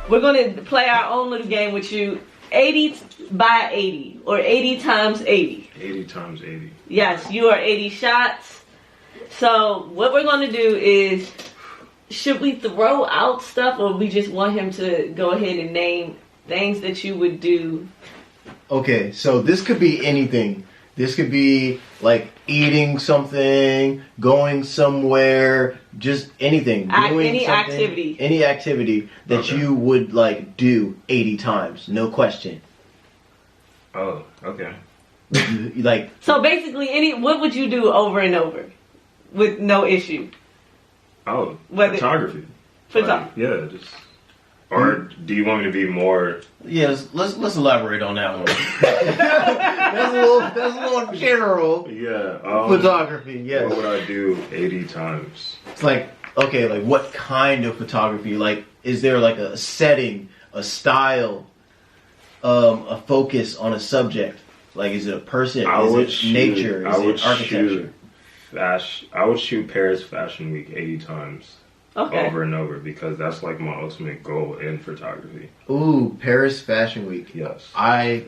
we're gonna play our own little game with you. 80 by 80 or 80 times 80. 80 times 80. Yes, you are 80 shots. So what we're gonna do is, should we throw out stuff, or we just want him to go ahead and name things that you would do? Okay, so this could be anything. This could be like eating something, going somewhere, just anything. Doing Any something, activity. Any activity that you would like do 80 times, no question. Oh, okay. Like, So basically, what would you do over and over with no issue? Oh, Photography. Yeah, just. Or do you want me to be more? yes, let's elaborate on that one. that's a little general. Yeah. Photography, yes. What would I do 80 times? It's like, okay, like what kind of photography? Like, is there like a setting, a style, a focus on a subject? Like, is it a person? Is it nature? Is it architecture? I would shoot Paris Fashion Week 80 times. Okay. Over and over, because that's like my ultimate goal in photography. Ooh, Paris Fashion Week. Yes. I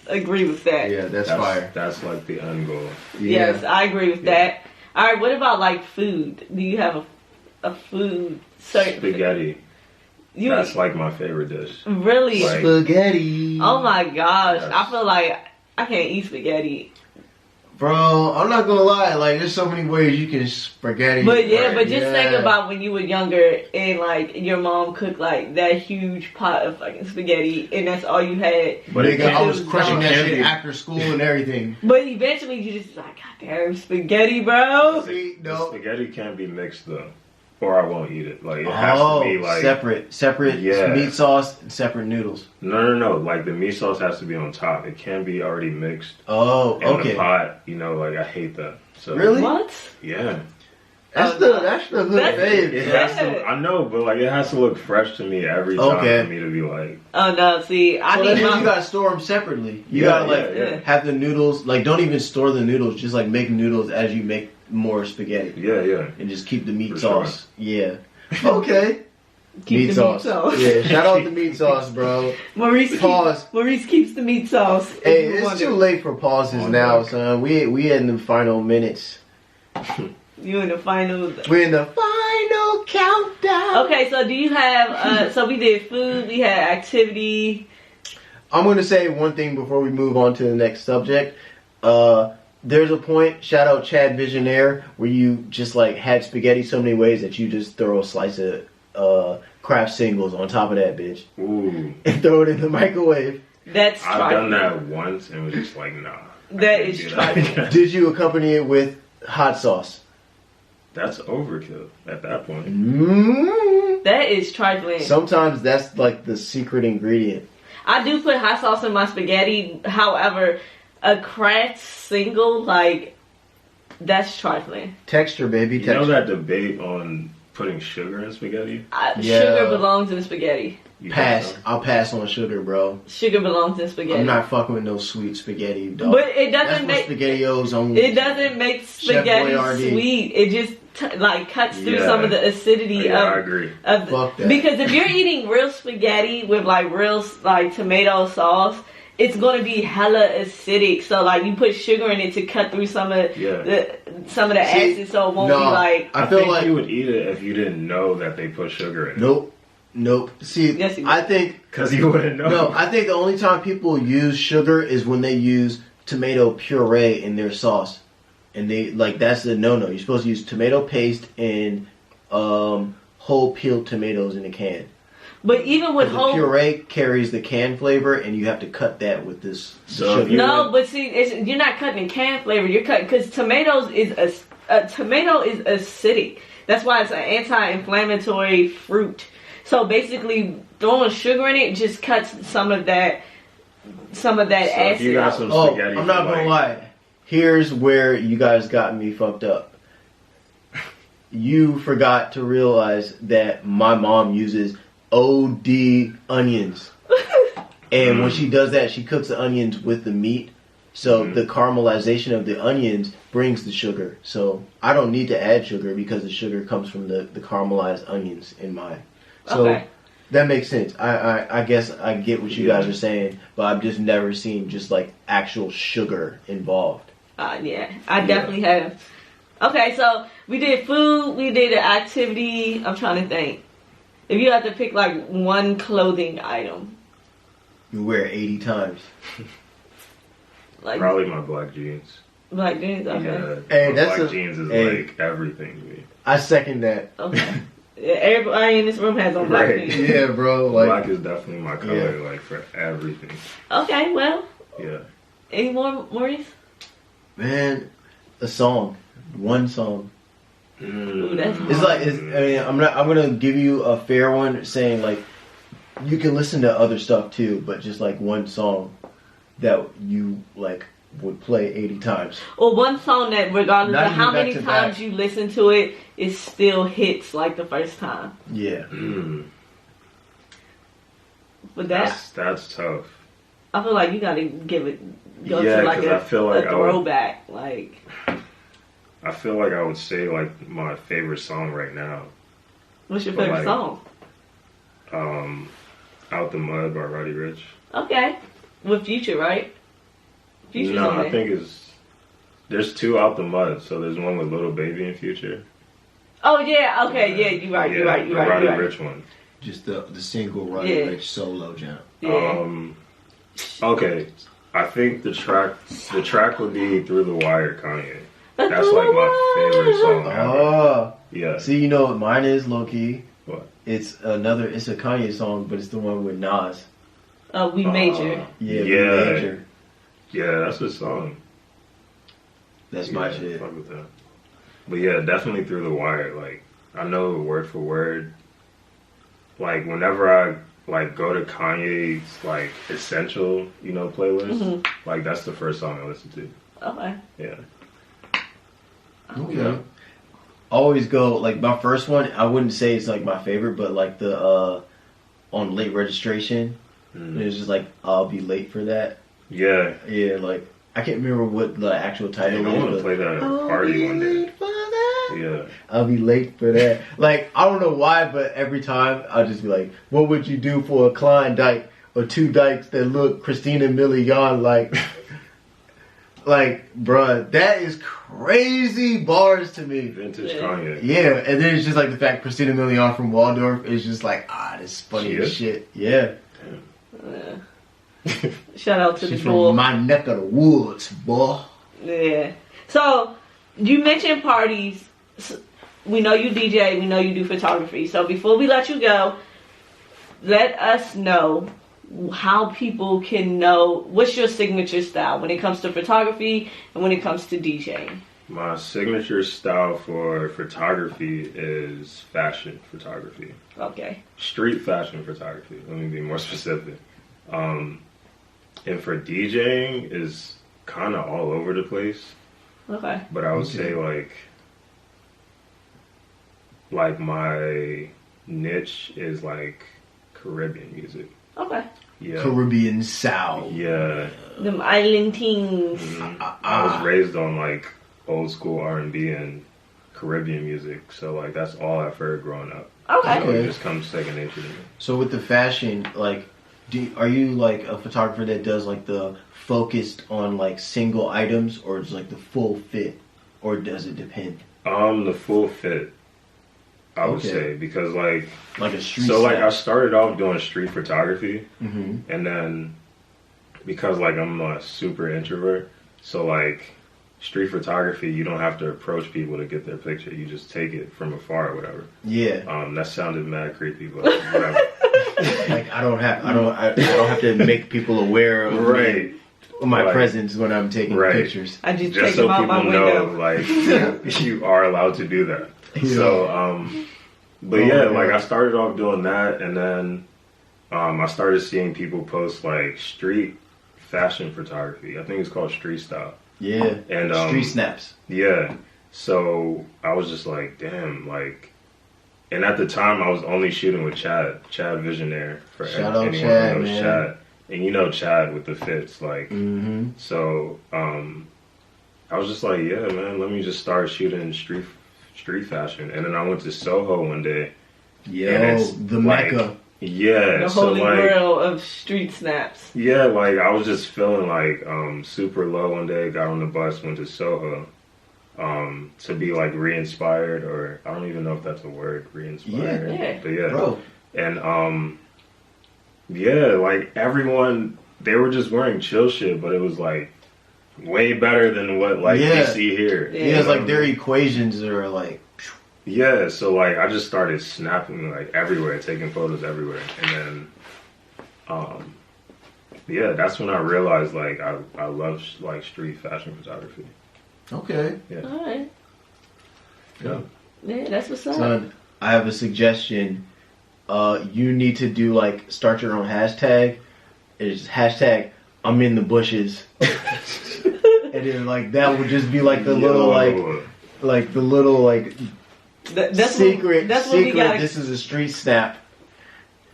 agree with that. Yeah, that's fire. That's like the end goal. Yeah. Yes, I agree with that. All right, what about like food? Do you have a food certain spaghetti? That's like my favorite dish. Really? Like, spaghetti. Oh my gosh, yes. I feel like I can't eat spaghetti. Bro, I'm not gonna lie, like there's so many ways you can spaghetti. But yeah, but just think about when you were younger and like your mom cooked like that huge pot of fucking spaghetti and that's all you had. But I was crushing that shit after school and everything. But eventually you just like, goddamn spaghetti, bro. See, no. The spaghetti can't be mixed though, or I won't eat it. Like it has to be like separate meat sauce and separate noodles. No. Like the meat sauce has to be on top. It can't be already mixed. Oh, in the pot. You know, like I hate that. So really? What? Yeah. That's the good fave. It has to. I know, but like it has to look fresh to me every time for me to be like. Oh no! See, I need you gotta store them separately. You gotta have the noodles. Like, don't even store the noodles. Just like make noodles as you make more spaghetti. Yeah. And just keep the meat For sauce. Sure. Yeah. Okay. Keep meat sauce. Yeah. Shout out the meat sauce, bro. Maurice keeps the meat sauce. Hey, it's too late for pauses now, son. We in the final minutes. You in the final. We're in the final countdown. Okay, so do you have? So we did food. We had activity. I'm gonna say one thing before we move on to the next subject. There's a point, shout out Chad Visionaire, where you just like had spaghetti so many ways that you just throw a slice of Kraft Singles on top of that bitch. Ooh. And throw it in the microwave. That's I've done that once and was just like, nah. That is trifling. Did you accompany it with hot sauce? That's overkill at that point. That is trifling. Sometimes that's like the secret ingredient. I do put hot sauce in my spaghetti. However, a Kraft Single, like, that's trifling. Texture, baby. Texture. You know that debate on putting sugar in spaghetti? Sugar belongs in spaghetti. Pass. I'll pass on sugar, bro. Sugar belongs in spaghetti. I'm not fucking with no sweet spaghetti, dog. But it doesn't make SpaghettiOs on. It doesn't make spaghetti sweet. It just cuts through some of the acidity of. I agree. Fuck that. Because if you're eating real spaghetti with like real like tomato sauce, it's gonna be hella acidic. So like you put sugar in it to cut through some of the acid, so it won't be like. I feel like you would eat it if you didn't know that they put sugar in it. Nope. See, yes, I think because you wouldn't know. No, I think the only time people use sugar is when they use tomato puree in their sauce, and they like that's the no. You're supposed to use tomato paste and whole peeled tomatoes in a can. But even with whole puree carries the can flavor, and you have to cut that with this sugar. No, but see, you're not cutting can flavor. You're cutting because tomatoes is a tomato is acidic. That's why it's an anti-inflammatory fruit. So basically, throwing sugar in it just cuts some of that acid. You got some spaghetti. I'm not gonna lie. Here's where you guys got me fucked up. You forgot to realize that my mom uses OD onions, and when she does that, she cooks the onions with the meat. So the caramelization of the onions brings the sugar. So I don't need to add sugar because the sugar comes from the caramelized onions in mine. So That makes sense. I guess I get what you guys are saying, but I've just never seen just like actual sugar involved. Yeah, I definitely have. Okay, so we did food, we did an activity. I'm trying to think. If you had to pick like one clothing item, You wear it 80 times. like Probably my black jeans. black jeans. Okay. Yeah, Hey, my that's black a- jeans is hey. like everything to me. I second that. Okay. Yeah, everybody in this room has on black Right. jeans. Yeah, bro. Black Like, is definitely my color, like for everything. Okay, well, Yeah. any more, Maurice? man, a song, one song. Ooh, that's It's like I mean, I'm gonna give you a fair one, saying like you can listen to other stuff too, but just like one song that you like would play 80 times. Or one song that, regardless Not of how even back many to times back. you listen to it, it still hits like the first time. Yeah. But that, That's tough. I feel like you gotta go Yeah, to like 'cause I feel like a I would- throwback. Like, I feel like I would say like my favorite song right now. what's your But, favorite like, song? Out the Mud by Roddy Ricch. Okay, with Future, right? Future's No, on I there. think there's two Out the Mud. So there's one with Little Baby in Future. Oh yeah, okay, yeah, you're right, you're right, the you're right, Roddy you're right. Ricch one. Just the single Roddy Yeah. Ricch solo jump. Yeah. Okay, I think the track would be Through the Wire, Kanye. That's like my favorite song ever. Oh, Yeah. see, you know what mine is, low key. What? It's a Kanye song, but it's the one with Nas. We major. Yeah, Yeah. Major. Yeah, that's a song. That's my Yeah, shit. fuck with that. But yeah, definitely Through the Wire. Like, I know word for word. Like, whenever I like go to Kanye's like essential, playlist, like that's the first song I listen to. Okay. Yeah. Okay. Always go like my first one. I wouldn't say it's like my favorite, but like the on late registration, it's just like I'll be late for that. Yeah. Yeah, like I can't remember what the actual title I want to is. play that at a party one day. Yeah. I'll be late for that. Like I don't know why, but every time I'll just be like, "What would you do for a Klondike or two dykes that look Christina Milian like?" Like, bruh, that is crazy bars to me. Vintage Kanye. Yeah, and then it's just like the fact Christina Milian from Waldorf is just like, this is funny She as is? shit. Yeah. Shout out to She's the from bull. my neck of the woods, boy. Yeah. So you mentioned parties. We know you DJ. We know you do photography. So before we let you go, let us know how people can know what's your signature style when it comes to photography and when it comes to DJing. My signature style for photography is fashion photography. Okay. Street fashion photography. Let me be more specific. And for DJing is kind of all over the place. Okay. But I would say like my niche is like Caribbean music. Okay. Yeah. Caribbean sound. Yeah. Them island teens. I was raised on like old school R&B and Caribbean music, so like that's all I've heard growing up. Okay. So it just comes second nature to me. So with the fashion, like, are you like a photographer that does like the focused on like single items, or it's like the full fit, or does it depend? The full fit, I would Okay. say, because like Like a street. so like I snap. started off doing street photography, Mhm. and then because like I'm a super introvert, so like street photography, you don't have to approach people to get their picture. You just take it from afar or whatever. Yeah. That sounded mad creepy, but whatever. Like I don't have to make people aware of Right. my Right. presence when I'm taking Right. pictures. I just Just take so them out people my know, window. like, you are allowed to do that. Yeah. So, but Oh, yeah, man. like I started off doing that, and then I started seeing people post like street fashion photography. I think it's called street style. Yeah. And Street snaps. Yeah. So I was just like, damn, like, and at the time I was only shooting with Chad Visionaire. For Shout out anyone Chad, who knows man. Chad. And you know Chad with the fits, like. Mm-hmm. So I was just like, yeah, man, let me just start shooting street fashion. And then I went to Soho one day. Yo, And it's the like- Mecca. Yeah, The so holy like, grail of street snaps. yeah, like I was just feeling like super low one day. Got on the bus, went to Soho, to be like re-inspired, or I don't even know if that's a word, re-inspired. Yeah. But yeah, Bro. and yeah, like everyone, they were just wearing chill shit, but it was like way better than what like Yeah. you see here. Yeah, it's like their equations are like. Yeah, so like I just started snapping like everywhere, taking photos everywhere, and then yeah, that's when I realized like I love like street fashion photography. Okay. Yeah. All right. Yeah. Yeah, that's what's up. Son, I have a suggestion. You need to do like start your own hashtag. It's hashtag I'm in the bushes. And then like that would just be like the little like the little like That's secret that's what we secret. gotta. This is a street snap.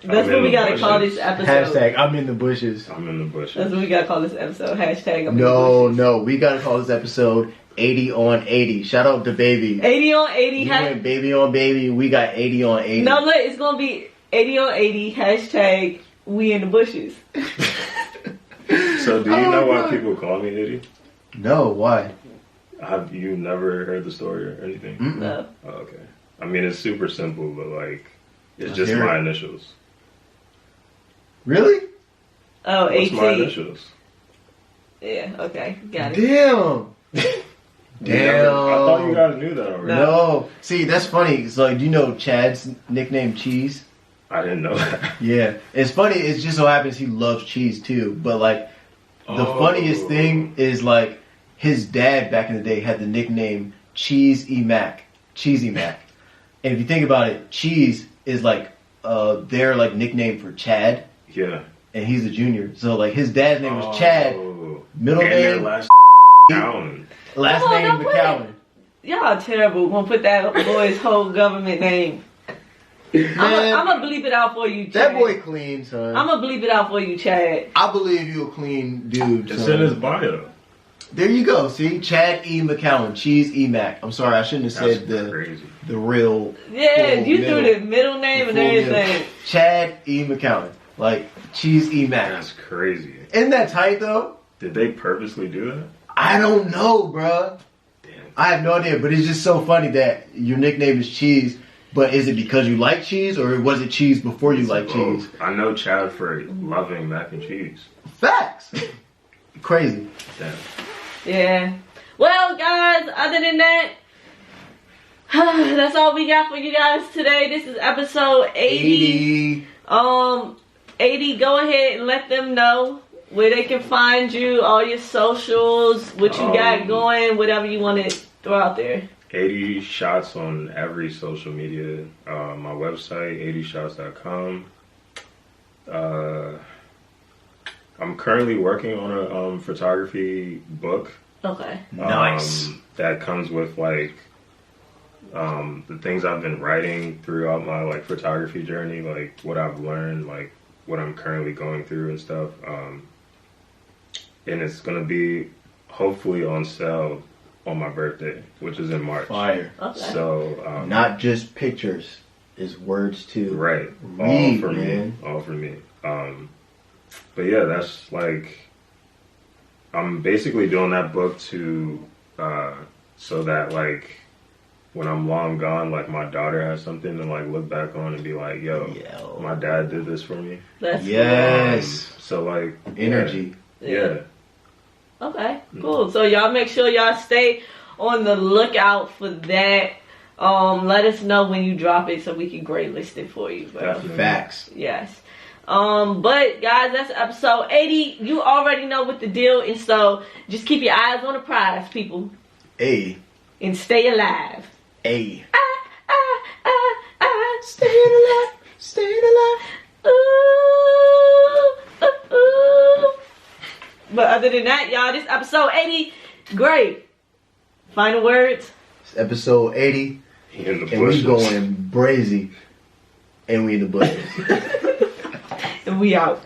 That's I'm what in we the gotta call bushes. this episode. Hashtag I'm in the bushes. I'm in the bushes. That's what we gotta call this episode. Hashtag. I'm in the No, bushes. no, we gotta call this episode 80 on 80. Shout out to Baby. 80 on 80. We went Baby on Baby. We got 80 on 80. No, look, it's gonna be 80 on 80. Hashtag we in the bushes. So do you Oh, know why God. people call me Diddy? No, why? Have you never heard the story or anything? Mm-mm. No. Oh, okay. I mean, it's super simple, but like, it's Let's just hear my it. initials. Really? Oh, What's 18. my initials? Yeah, okay. Got it. Damn. Damn. I thought you guys knew that already. No. See, that's funny. It's like, do you know Chad's nickname Cheese? I didn't know that. Yeah. It's funny. It just so happens he loves cheese too. But like, the funniest thing is like, his dad back in the day had the nickname Cheesy Mac. Cheesy Mac. And if you think about it, Cheese is like their like nickname for Chad. Yeah. And he's a junior. So like his dad's name was Chad. Oh. Middle And their name, last Allen. last Oh, name don't put McCowan. Y'all terrible. Gonna put that boy's whole government name. I'm gonna bleep it out for you, Chad. That boy clean, son. I'm gonna bleep it out for you, Chad. I believe you a clean dude. It's son. in his bio. There you go. See, Chad E. McCowan, Cheese E. Mac. I'm sorry, I shouldn't have That's said crazy. the real. Yeah, full you middle. threw the middle name and Full middle. everything. Chad E. McCowan, like Cheese E. Mac. That's crazy. Isn't that tight though? Did they purposely do that? I don't know, bruh. Damn. I have no idea, but it's just so funny that your nickname is Cheese. But is it because you like cheese, or was it cheese before you like cheese? I know Chad for loving mac and cheese. Facts. Crazy. Damn. Yeah. Well, guys, other than that, that's all we got for you guys today. This is episode 80. 80, go ahead and let them know where they can find you, all your socials, what you got going, whatever you want to throw out there. 80 shots on every social media. My website, 80shots.com. I'm currently working on a photography book. Okay. Nice. That comes with like the things I've been writing throughout my like photography journey, like what I've learned, like what I'm currently going through and stuff. And it's gonna be hopefully on sale on my birthday, which is in March. Fire. Okay. So Not just pictures, it's words too. right, Read, all for man. me, all for me. But yeah, that's like I'm basically doing that book to so that like when I'm long gone, like my daughter has something to like look back on and be like, yo, my dad did this for me. That's Yes. So like Energy. Yeah. Okay, cool. So y'all make sure y'all stay on the lookout for that. Let us know when you drop it so we can grade list it for you, bro. Definitely. Facts. Yes. But guys, that's episode 80. You already know what the deal is, so just keep your eyes on the prize, people, A. and stay alive. A. Stay alive. Staying alive. Ooh, ooh, ooh. But other than that, y'all, this episode 80, great. Final words. It's episode 80, In the and we bushes. going brazy, and we in the bushes. And we out.